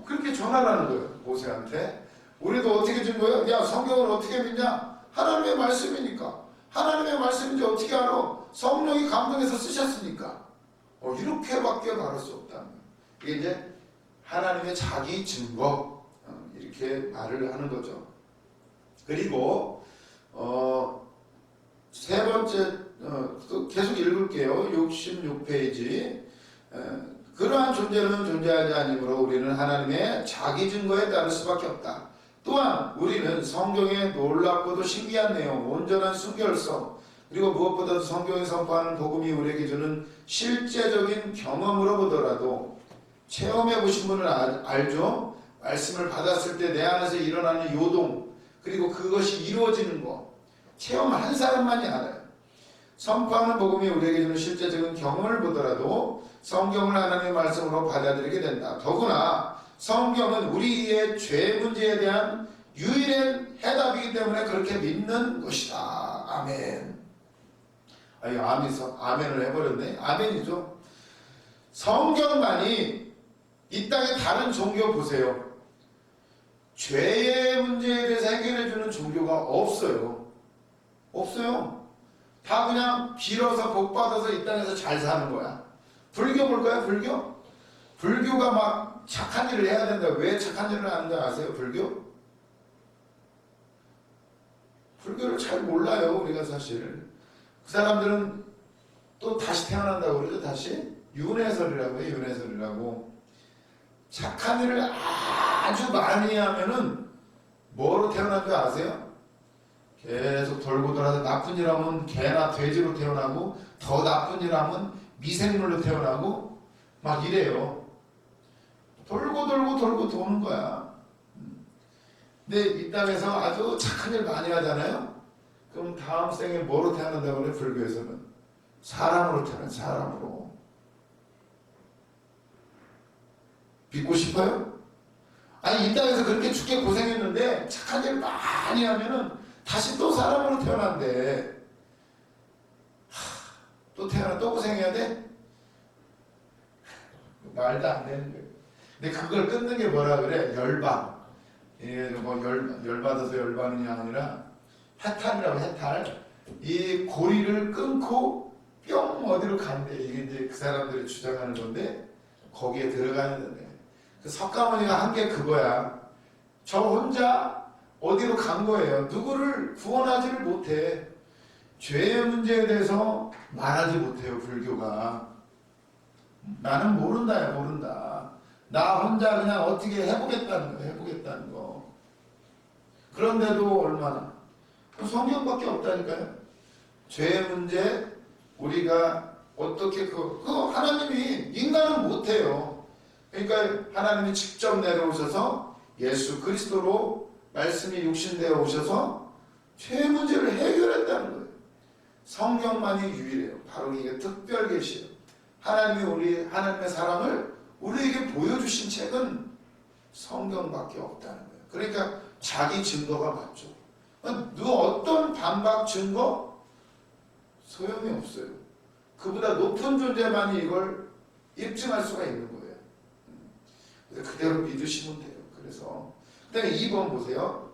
그렇게 전하라는 거예요. 모세한테. 우리도 어떻게 준 거예요? 야, 성경을 어떻게 믿냐? 하나님의 말씀이니까. 하나님의 말씀인지 어떻게 알아? 성령이 감동해서 쓰셨으니까. 이렇게밖에 말할 수 없다는 거예요. 이게 이제 하나님의 자기 증거, 이렇게 말을 하는 거죠. 그리고 세 번째, 계속 읽을게요. 66페이지. 그러한 존재는 존재하지 아니므로 우리는 하나님의 자기 증거에 따를 수밖에 없다. 또한 우리는 성경의 놀랍고도 신기한 내용, 온전한 순결성, 그리고 무엇보다도 성경이 선포하는 복음이 우리에게 주는 실제적인 경험으로 보더라도 체험해 보신 분은 알죠? 말씀을 받았을 때 내 안에서 일어나는 요동, 그리고 그것이 이루어지는 거, 체험한 사람만이 알아요. 선포하는 복음이 우리에게 주는 실제적인 경험을 보더라도 성경을 하나님의 말씀으로 받아들이게 된다. 더구나 성경은 우리의 죄 문제에 대한 유일한 해답이기 때문에 그렇게 믿는 것이다. 아멘. 아멘을 해버렸네. 아멘이죠. 성경만이 이 땅의 다른 종교 보세요. 죄의 문제에 대해서 해결해주는 종교가 없어요. 없어요. 다 그냥 빌어서 복받아서 이 땅에서 잘 사는 거야. 불교 볼까요? 불교가 막 착한 일을 해야 된다. 왜 착한 일을 하는지 아세요? 불교를 잘 몰라요. 우리가 사실. 그 사람들은 또 다시 태어난다고 그러죠. 다시 윤회설이라고 해요. 윤회설이라고. 착한 일을 아주 많이 하면은 뭐로 태어난 줄 아세요? 계속 돌고 돌아서 나쁜 일 하면 개나 돼지로 태어나고, 더 나쁜 일 하면 미생물로 태어나고 막 이래요. 돌고 도는 거야. 근데 이 땅에서 아주 착한 일 많이 하잖아요. 그럼 다음 생에 뭐로 태어난다고 그래? 불교에서는 사람으로 태어나요. 사람으로. 믿고 싶어요? 아니 이 땅에서 그렇게 죽게 고생했는데 착한 일 많이 하면은 다시 또 사람으로 태어난대. 또 태어나 또 고생해야 돼? 말도 안 되는 거예요. 근데 그걸 끊는 게 뭐라 그래? 열반. 뭐 열받아서 열반이냐 아니라 해탈이라고. 해탈. 이 고리를 끊고 뿅 어디로 간대. 이게 이제 그 사람들이 주장하는 건데 거기에 들어가는 거예요. 그 석가모니가 한 게 그거야. 저 혼자 어디로 간 거예요. 누구를 구원하지를 못해. 죄의 문제에 대해서 말하지 못해요. 불교가. 나는 모른다야 모른다. 나 혼자 그냥 어떻게 해보겠다는 거 해보겠다는 거. 그런데도 얼마나 성경밖에 없다니까요. 죄의 문제 우리가 어떻게 그거 하나님이 인간은 못해요. 그러니까 하나님이 직접 내려오셔서 예수 그리스도로 말씀이 육신되어 오셔서 죄의 문제를 해결했다는 거예요. 성경만이 유일해요. 바로 이게 특별 계시예요. 하나님의 사랑을 우리에게 보여주신 책은 성경밖에 없다는 거예요. 그러니까 자기 증거가 맞죠. 누 어떤 반박 증거 소용이 없어요. 그보다 높은 존재만이 이걸 입증할 수가 있는 거예요. 그대로 믿으시면 돼요. 그래서 그다음에 2번 보세요.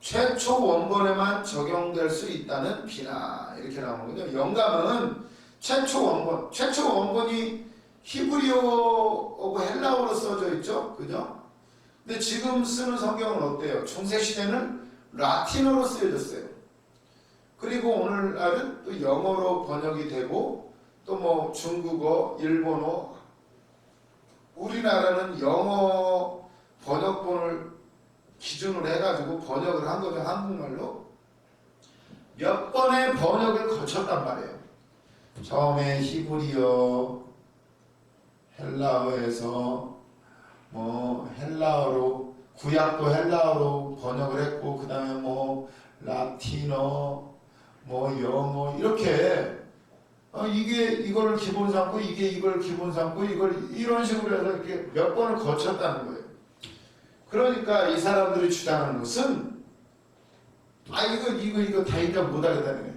최초 원본에만 적용될 수 있다는 비난 이렇게 나오거든요. 영감은 최초 원본이 히브리어하고 헬라어로 써져 있죠, 그죠? 근데 지금 쓰는 성경은 어때요? 중세 시대는 라틴어로 쓰여졌어요. 그리고 오늘날은 또 영어로 번역이 되고 또 뭐 중국어, 일본어, 우리나라는 영어 번역본을 기준으로 해가지고 번역을 한 거죠. 한국말로 몇 번의 번역을 거쳤단 말이에요. 처음에 히브리어, 헬라어에서 뭐 헬라어로 구약도 헬라어로 번역을 했고 그 다음에 뭐 라틴어, 뭐 영어 이렇게 이거를 기본 삼고 이걸 기본 삼고 이걸 이런 식으로 해서 이렇게 몇 번을 거쳤다는 거예요. 그러니까 이 사람들이 주장하는 것은 이거 다 인정 못하겠다는 거예요.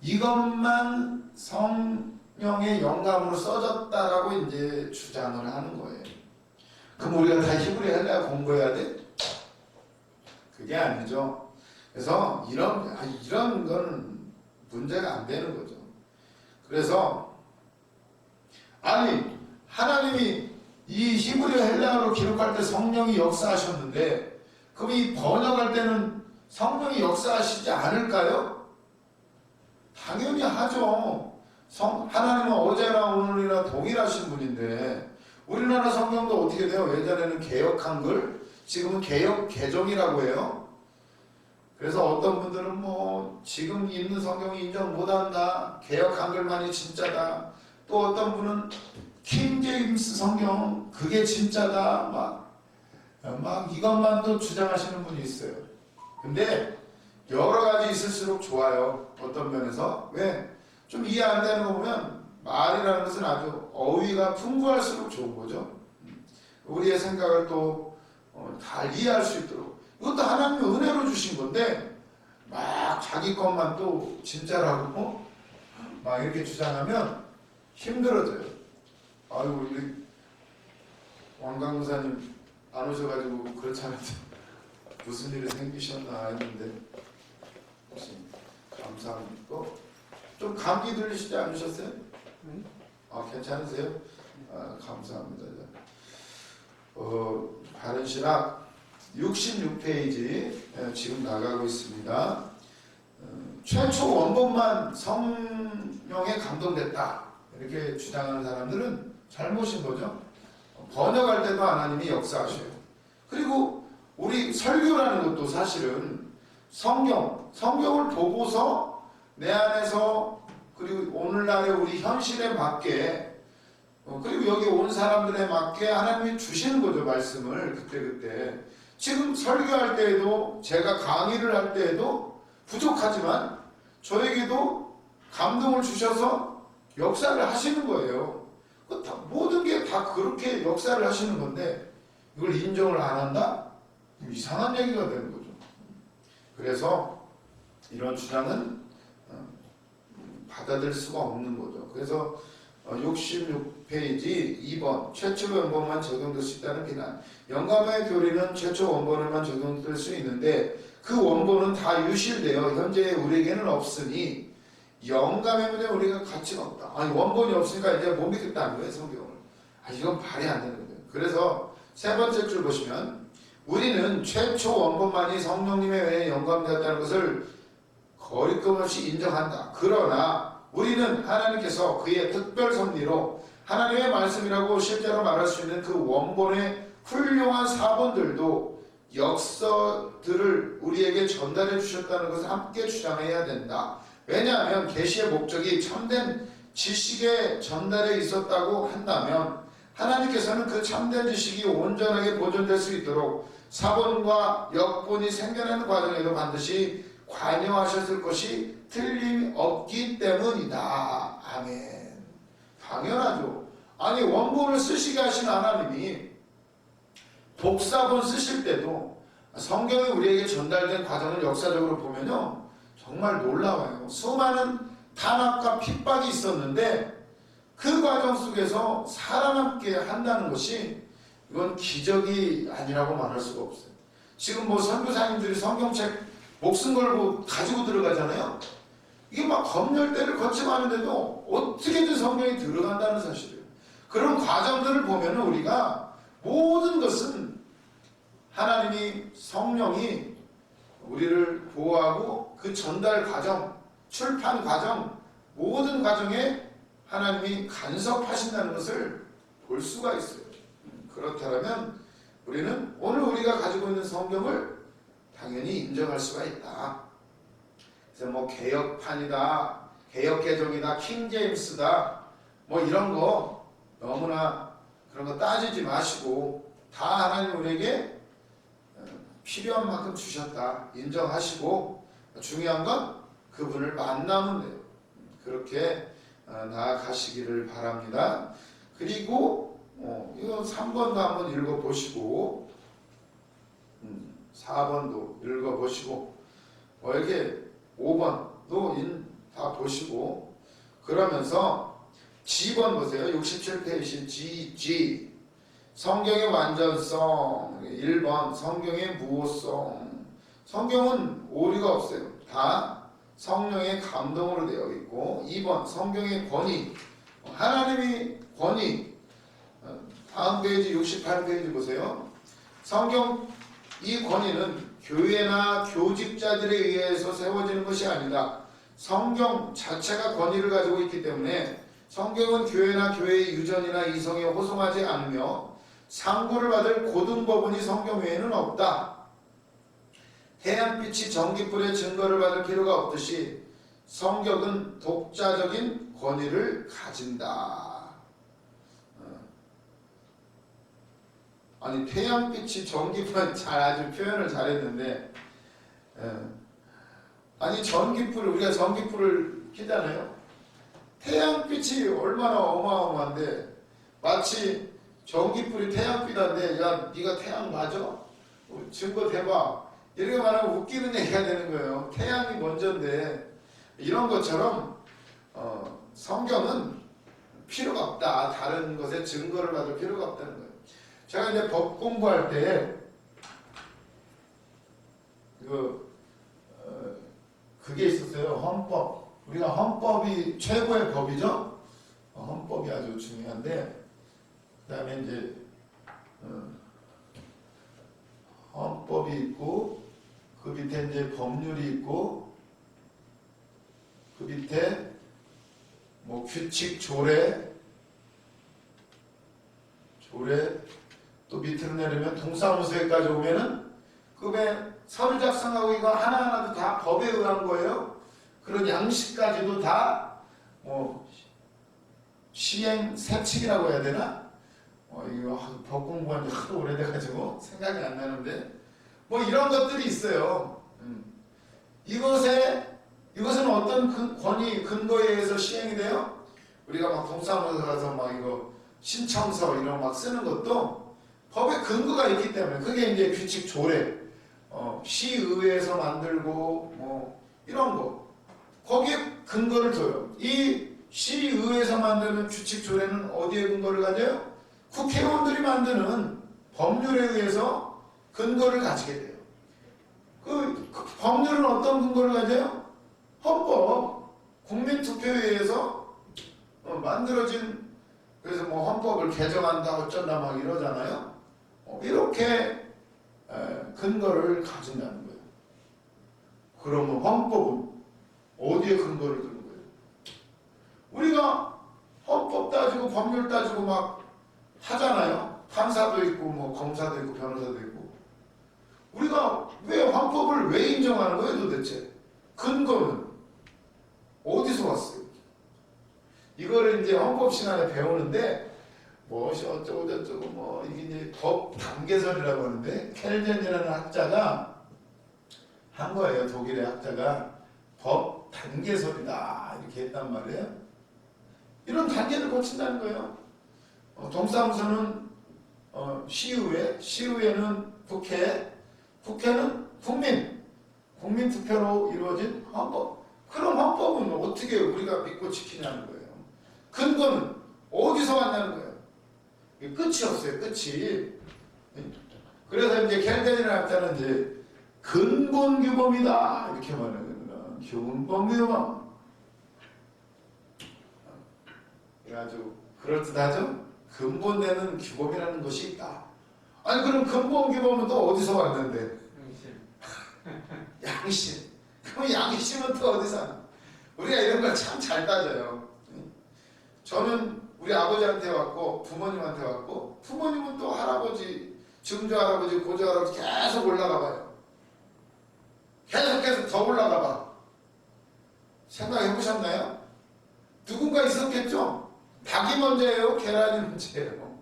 이것만 성령의 영감으로 써졌다라고 이제 주장을 하는 거예요. 그럼 우리가 다 히브리 헬라어 공부해야 돼? 그게 아니죠. 그래서 이런 거는 문제가 안 되는 거죠. 그래서 하나님이 이 히브리 헬라어로 기록할 때 성령이 역사하셨는데 그럼 이 번역할 때는 성령이 역사하시지 않을까요? 당연히 하죠. 하나님은 어제나 오늘이나 동일하신 분인데 우리나라 성경도 어떻게 돼요? 예전에는 개역 한글, 지금은 개역 개정이라고 해요. 그래서 어떤 분들은 뭐 지금 있는 성경이 인정 못한다. 개역 한글만이 진짜다. 또 어떤 분은 킹 제임스 성경 그게 진짜다. 막 이것만 또 주장하시는 분이 있어요. 근데 여러 가지 있을수록 좋아요. 어떤 면에서. 왜? 좀 이해 안 되는 거 보면 말이라는 것은 아주 어휘가 풍부할수록 좋은 거죠. 우리의 생각을 또 잘 이해할 수 있도록. 이것도 하나님의 은혜로 주신 건데 막 자기 것만 또 진짜라고 막 이렇게 주장하면 힘들어져요. 아유 우리 왕강무사님 안 오셔가지고 그렇잖아요. 무슨 일이 생기셨나 했는데 혹시 감사합니다. 좀 감기 들리시지 않으셨어요? 괜찮으세요? 감사합니다. 바른신학 66페이지 지금 나가고 있습니다. 최초 원본만 성령에 감동됐다 이렇게 주장하는 사람들은 잘못인 거죠. 번역할 때도 하나님이 역사하셔요. 그리고 우리 설교라는 것도 사실은 성경을 보고서 내 안에서 그리고 오늘날의 우리 현실에 맞게 그리고 여기 온 사람들에 맞게 하나님이 주시는 거죠. 말씀을 그때그때. 지금 설교할 때에도 제가 강의를 할 때에도 부족하지만 저에게도 감동을 주셔서 역사를 하시는 거예요. 모든 게 다 그렇게 역사를 하시는 건데 이걸 인정을 안 한다? 이상한 얘기가 되는 거죠. 그래서 이런 주장은 받아들일 수가 없는 거죠. 그래서 66페이지 2번 최초 원본만 적용될 수 있다는 비난. 영감의 교리는 최초 원본에만 적용될 수 있는데 그 원본은 다 유실되어 현재 우리에게는 없으니 영감의 문제 우리가 가치가 없다. 원본이 없으니까 이제 못 믿겠다는 거예요. 성경을. 이건 말이 안 되는 거예요. 그래서 세 번째 줄 보시면 우리는 최초 원본만이 성령님에 의해 영감되었다는 것을 거리낌 없이 인정한다. 그러나 우리는 하나님께서 그의 특별 섭리로 하나님의 말씀이라고 실제로 말할 수 있는 그 원본의 훌륭한 사본들도 역서들을 우리에게 전달해 주셨다는 것을 함께 주장해야 된다. 왜냐하면 계시의 목적이 참된 지식의 전달에 있었다고 한다면 하나님께서는 그 참된 지식이 온전하게 보존될 수 있도록 사본과 역본이 생겨나는 과정에도 반드시 관여하셨을 것이 틀림없기 때문이다. 아멘. 당연하죠. 아니 원본을 쓰시게 하신 하나님이 독사본 쓰실 때도 성경이 우리에게 전달된 과정을 역사적으로 보면요 정말 놀라워요. 수많은 탄압과 핍박이 있었는데 그 과정 속에서 살아남게 한다는 것이 이건 기적이 아니라고 말할 수가 없어요. 지금 뭐 선교사님들이 성경책 목숨 걸고 가지고 들어가잖아요. 이게 막 검열대를 거치고 하는데도 어떻게든 성경이 들어간다는 사실이에요. 그런 과정들을 보면 우리가 모든 것은 하나님이 성령이 우리를 보호하고 그 전달 과정, 출판 과정 모든 과정에 하나님이 간섭하신다는 것을 볼 수가 있어요. 그렇다면 우리는 오늘 우리가 가지고 있는 성경을 당연히 인정할 수가 있다. 그래서 뭐 개혁판이다, 개혁개정이다, 킹제임스다 뭐 이런 거 너무나 그런 거 따지지 마시고 다 하나님 우리에게 필요한 만큼 주셨다 인정하시고 중요한 건 그분을 만나면 돼요. 그렇게 나아가시기를 바랍니다. 그리고 이거 3번도 한번 읽어보시고 4번도 읽어보시고 이렇게 5번도 다 보시고 그러면서 G번 보세요. 67페이지 GG 성경의 완전성 1번 성경의 무호성. 성경은 오류가 없어요. 다 성령의 감동으로 되어 있고 2번 성경의 권위 하나님이 권위. 다음 페이지 68페이지 보세요. 성경 이 권위는 교회나 교직자들에 의해서 세워지는 것이 아니다. 성경 자체가 권위를 가지고 있기 때문에 성경은 교회나 교회의 유전이나 이성에 호송하지 않으며 상고를 받을 고등법원이 성경 외에는 없다. 태양빛이 전기불의 증거를 받을 필요가 없듯이 성경은 독자적인 권위를 가진다. 아니 태양빛이 전기불 잘 아주 표현을 잘했는데 아니 전기불 우리가 전기불을 켜잖아요. 태양빛이 얼마나 어마어마한데 마치 전기불이 태양빛인데 야 네가 태양 맞아? 증거 대봐. 이렇게 말하면 웃기는 얘기가 되는 거예요. 태양이 먼저인데 이런 것처럼 성경은 필요가 없다. 다른 것에 증거를 받을 필요가 없다는 거예요. 제가 이제 법 공부할 때 그게 있었어요. 헌법. 우리가 헌법이 최고의 법이죠. 헌법이 아주 중요한데 그 다음에 이제 헌법이 있고 그 밑에 이제 법률이 있고 그 밑에 뭐 규칙 조례 또 밑으로 내리면 동사무소에까지 오면은 그게 서류 작성하고 이거 하나하나도 다 법에 의한 거예요. 그런 양식까지도 다 뭐 시행 세칙이라고 해야 되나? 이거 법 공부한 지 하도 오래돼가지고 생각이 안 나는데 뭐 이런 것들이 있어요. 이것은 어떤 권위 근거에 의해서 시행이 돼요? 우리가 막 동사무소 가서 막 이거 신청서 이런 거 막 쓰는 것도 법의 근거가 있기 때문에 그게 이제 규칙 조례 시의회에서 만들고 뭐 이런 거 거기에 근거를 둬요. 이 시의회에서 만드는 규칙 조례는 어디에 근거를 가져요? 국회의원들이 만드는 법률에 의해서 근거를 가지게 돼요. 그 법률은 어떤 근거를 가져요? 헌법, 국민투표에 의해서 만들어진 그래서 뭐 헌법을 개정한다 어쩐다 막 이러잖아요. 이렇게 근거를 가진다는 거예요. 그러면 헌법은 어디에 근거를 두는 거예요? 우리가 헌법 따지고 법률 따지고 막 하잖아요. 판사도 있고 뭐 검사도 있고 변호사도 있고. 우리가 왜 헌법을 왜 인정하는 거예요 도대체? 근거는 어디서 왔어요? 이거를 이제 헌법 시간에 배우는데 무엇이 어쩌고 저쩌고 뭐 이게 이제 법 단계설이라고 하는데 켈젠이라는 학자가 한 거예요. 독일의 학자가 법 단계설이다 이렇게 했단 말이에요. 이런 단계를 거친다는 거예요. 동사무소는 시의회, 시의회는 국회, 국회는 국민 투표로 이루어진 헌법. 그럼 헌법은 어떻게 우리가 믿고 지키냐는 거예요. 근거는 어디서 왔냐는 거예요. 끝이 없어요. 끝이. 그래서 이제 켈덴이라는 학자는 이제 근본 규범이다 이렇게 말하는 거예요. 근본 규범. 아주 그럴듯하죠? 근본되는 규범이라는 것이 있다. 아니 그럼 근본 규범은 또 어디서 왔는데? 양심. 그럼 양심은 또 어디서 왔나? 우리가 이런 걸 참 잘 따져요. 저는 우리 아버지한테 왔고 부모님한테 왔고 부모님은 또 할아버지, 증조할아버지, 고조할아버지 계속 올라가 봐요. 계속 더 올라가 봐. 생각해 보셨나요? 누군가 있었겠죠? 닭이 먼저예요? 계란이 먼저예요?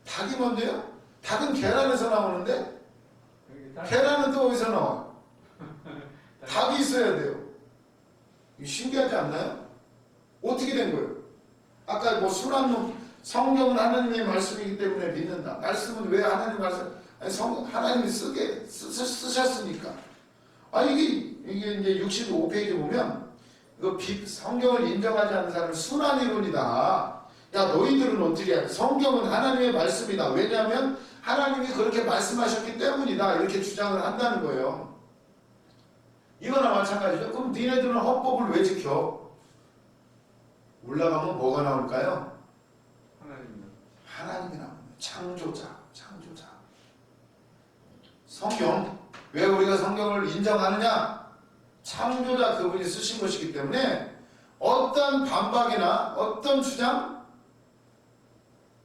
닭이 먼저요? 닭은 계란에서 나오는데 계란은 또 어디서 나와? 닭이 있어야 돼요. 신기하지 않나요? 어떻게 된 거예요? 아까 뭐 순환론 성경은 하나님의 말씀이기 때문에 믿는다. 말씀은 왜 하나님 말씀? 아니 하나님이 쓰셨으니까. 아 이게 이제 65페이지 보면 이거 성경을 인정하지 않는 사람은 순환이론이다. 야 너희들은 어떻게 해? 성경은 하나님의 말씀이다. 왜냐하면 하나님이 그렇게 말씀하셨기 때문이다. 이렇게 주장을 한다는 거예요. 이거나 마찬가지죠. 그럼 니네들은 헌법을 왜 지켜? 올라가면 뭐가 나올까요? 하나님이 나옵니다. 창조자. 성경. 왜 우리가 성경을 인정하느냐? 창조자 그분이 쓰신 것이기 때문에 어떤 반박이나 어떤 주장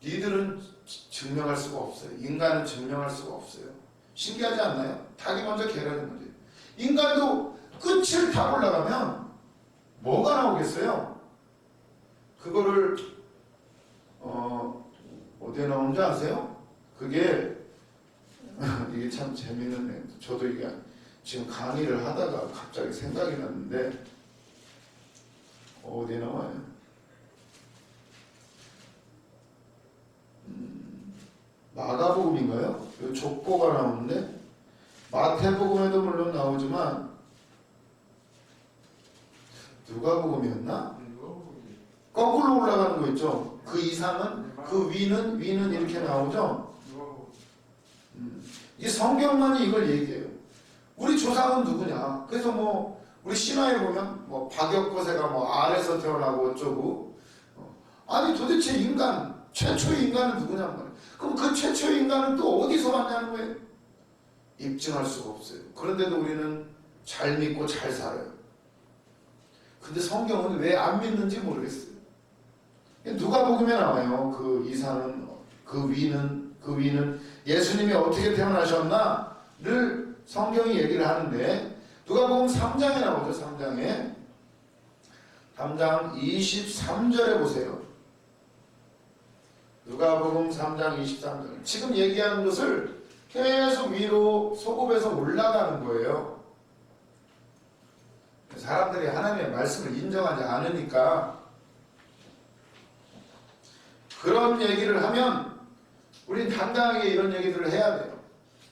니들은 증명할 수가 없어요. 인간은 증명할 수가 없어요. 신기하지 않나요? 닭이 먼저 계란이 먼저. 인간도 끝을 다 올라가면 뭐가 나오겠어요? 그거를 어디에 나오는지 아세요? 그게 이게 참 재미있는 저도 이게 지금 강의를 하다가 갑자기 생각이 났는데 어디에 나와요? 마가복음인가요? 족보가 나오는데 마태복음에도 물론 나오지만 누가복음이었나? 거꾸로 올라가는 거 있죠? 그 이상은 그 위는 이렇게 나오죠? 이 성경만이 이걸 얘기해요. 우리 조상은 누구냐? 그래서 뭐 우리 신화에 보면 뭐 박역거세가 뭐 알에서 태어나고 어쩌고 아니 도대체 최초의 인간은 누구냔 말이에요. 그럼 그 최초의 인간은 또 어디서 왔냐는 거예요? 입증할 수가 없어요. 그런데도 우리는 잘 믿고 잘 살아요. 근데 성경은 왜 안 믿는지 모르겠어요. 누가복음에 나와요. 그 이상은 그 위는 예수님이 어떻게 태어나셨나를 성경이 얘기를 하는데 누가복음 3장에 나오죠. 3장 23절에 보세요. 누가복음 3장 23절. 지금 얘기하는 것을 계속 위로 소급해서 올라가는 거예요. 사람들이 하나님의 말씀을 인정하지 않으니까 그런 얘기를 하면 우린 당당하게 이런 얘기들을 해야 돼요.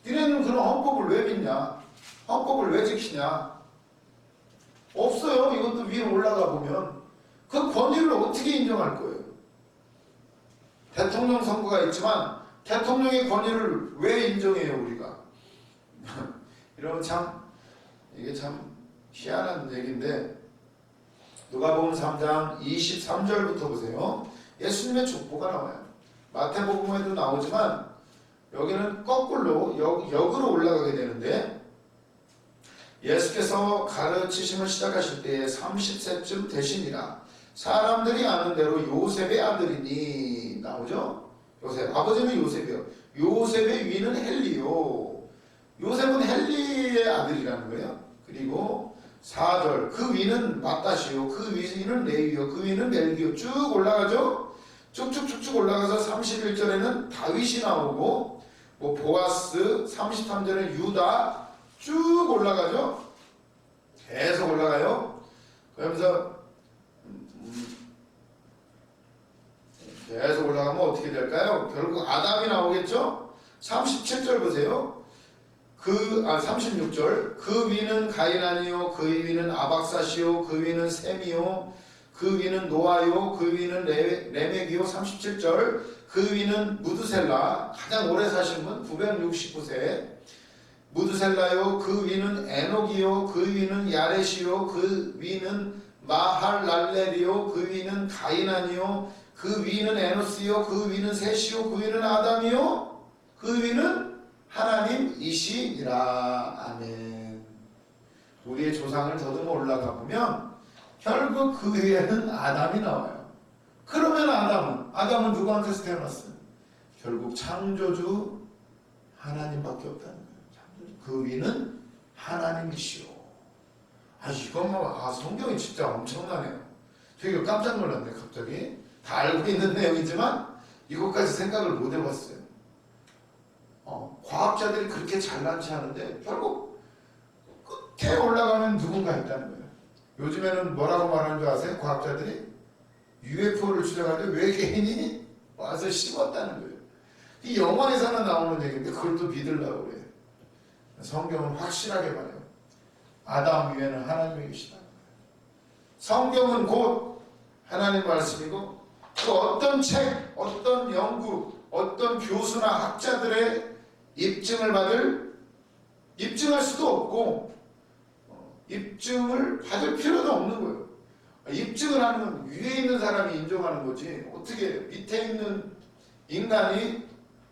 니네는 그런 헌법을 왜 믿냐? 헌법을 왜 지키냐? 없어요. 이것도 위로 올라가 보면 그 권위를 어떻게 인정할 거예요? 대통령 선거가 있지만 대통령의 권위를 왜 인정해요 우리가? 이러면 이게 참 희한한 얘기인데 누가복음 3장 23절부터 보세요. 예수님의 족보가 나와요. 마태복음에도 나오지만 여기는 거꾸로 역으로 올라가게 되는데 예수께서 가르치심을 시작하실 때에 30세쯤 되시니라. 사람들이 아는 대로 요셉의 아들이니 나오죠? 요셉. 아버지는 요셉이요. 요셉의 위는 헬리요. 요셉은 헬리의 아들이라는 거예요. 그리고 4절 그 위는 마따시요. 그 위는 레위요. 그 위는 멜기요. 쭉 올라가죠? 쭉쭉쭉쭉 올라가서 31절에는 다윗이 나오고 뭐 보아스, 33절에는 유다 쭉 올라가죠? 계속 올라가요. 그러면서 계속 올라가면 어떻게 될까요? 결국 아담이 나오겠죠? 37절 보세요. 36절 그 위는 가이난이요 그 위는 아박사시요 그 위는 셈이요 그 위는 노아요 그 위는 레멕이요. 37절 그 위는 무드셀라, 가장 오래 사신 분 969세 무드셀라요 그 위는 에녹이요 그 위는 야렛이요 그 위는 마할랄렐이요 그 위는 가이난이요 그 위는 에노스요 그 위는 셋이요 그 위는 아담이요 그 위는 하나님이시니라. 아멘. 우리의 조상을 더듬어 올라가 보면 결국 그 위에는 아담이 나와요. 그러면 아담은 누구한테서 태어났어요? 결국 창조주 하나님밖에 없다는 거예요. 그 위는 하나님이시오. 이것만 성경이 진짜 엄청나네요. 되게 깜짝 놀랐네 갑자기. 다 알고 있는 내용이지만 이것까지 생각을 못 해봤어요. 과학자들이 그렇게 잘난치 하는데 결국 끝에 올라가면 누군가 있다는 거예요. 요즘에는 뭐라고 말하는 줄 아세요? 과학자들이 UFO를 추적할 때 외계인이 와서 심었다는 거예요. 이 영화에서는 나오는 얘기인데 그걸 또 믿으려고 그래요. 성경은 확실하게 말해요. 아담 위에는 하나님이 계시다. 성경은 곧 하나님 말씀이고 그 어떤 책, 어떤 연구, 어떤 교수나 학자들의 입증할 수도 없고 입증을 받을 필요도 없는 거예요. 입증을 하는 건 위에 있는 사람이 인정하는 거지 어떻게 밑에 있는 인간이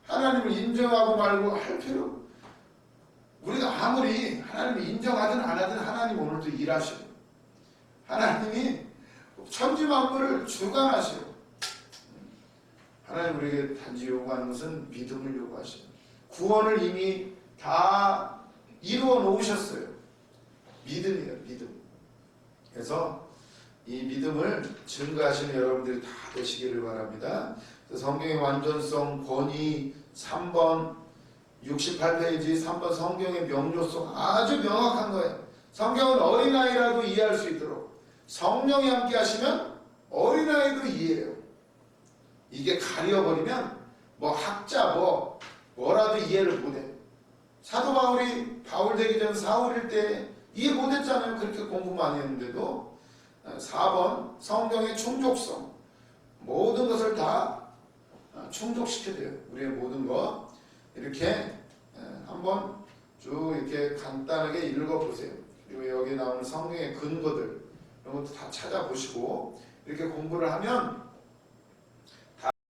하나님을 인정하고 말고 할 필요. 우리가 아무리 하나님을 인정하든 안 하든 하나님 오늘도 일하시고 하나님이 천지 만물을 주관하시고 하나님 우리에게 단지 요구하는 것은 믿음을 요구하시고 구원을 이미 다 이루어 놓으셨어요. 믿음이에요. 믿음. 그래서 이 믿음을 증거하시는 여러분들이 다 되시기를 바랍니다. 성경의 완전성 권위 3번 68페이지 3번 성경의 명료성 아주 명확한 거예요. 성경은 어린아이라도 이해할 수 있도록 성령이 함께 하시면 어린아이도 이해해요. 이게 가려버리면 뭐 학자 뭐라도 이해를 못해. 사도 바울 되기 전 사울일 때 이해 못했잖아요. 그렇게 공부 많이 했는데도. 4번 성경의 충족성 모든 것을 다 충족시켜야 돼요. 우리의 모든 것 이렇게 한번 쭉 이렇게 간단하게 읽어보세요. 그리고 여기 나오는 성경의 근거들 이런 것도 다 찾아보시고 이렇게 공부를 하면